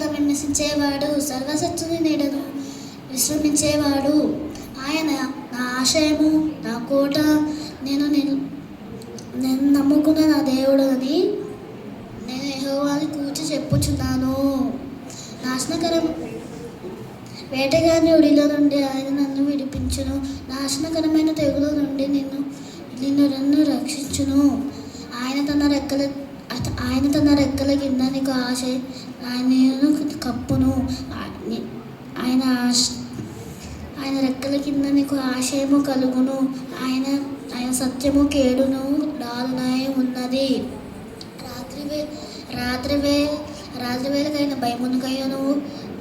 పాడుట విమర్శించేవాడు, సర్వశక్తుని నీడను విశ్రమించేవాడు. ఆయన నా ఆశయము, నా కోట, నేను నమ్ముకున్న నా దేవుడు అని నేను యెహోవాని కూర్చి చెప్పుచున్నాను. నాశనకరం వేటగాని ఉడిలో నుండి ఆయన నన్ను విడిపించును. నాశనకరమైన తెగుల నుండి నిన్ను రక్షించును. ఆయన తన రెక్కల కింద నీకు ఆయనను కప్పును. ఆయన రెక్కల కింద నీకు ఆశయము కలుగును. ఆయన సత్యము కేడును డాలునై ఉన్నది. రాత్రి వేళకైన భయమునకైనను,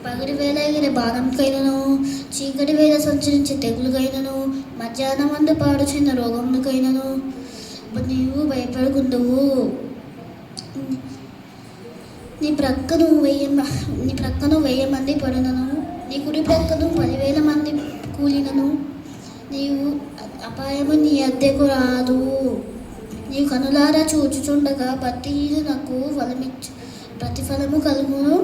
పగటి వేళ ఎగిరే బాణంకైనను, చీకటి వేళ సంచరించే తెగులుకైనను, మధ్యాహ్నం అందు పాడుచున్న రోగమునకైనను నీవు భయపడుకుందువు. నీ ప్రక్కను 1000 మంది పడినను, నీ కుడి ప్రక్కను 10,000 మంది కూలినను, నీవు అపాయము నీ అద్దెకు రాదు. నీ కనులారా చూచుచుండగా నాకు ప్రతిఫలము కలుగును.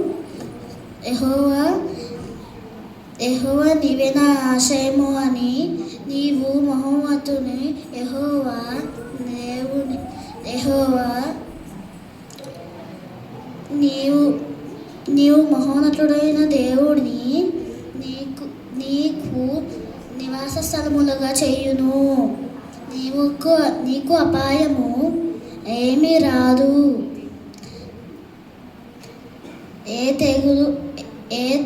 యెహోవా నీవే నా ఆశయము అని నీవు మహోన్నతుని నీవు మహోన్నతుడైన దేవుడిని నీకు నివాస స్థలములుగా చేయును. నీకు అపాయము ఏమీ రాదు. ఏ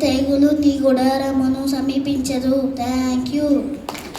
తెగులు నీ గుడారమును సమీపించదు. Thank you.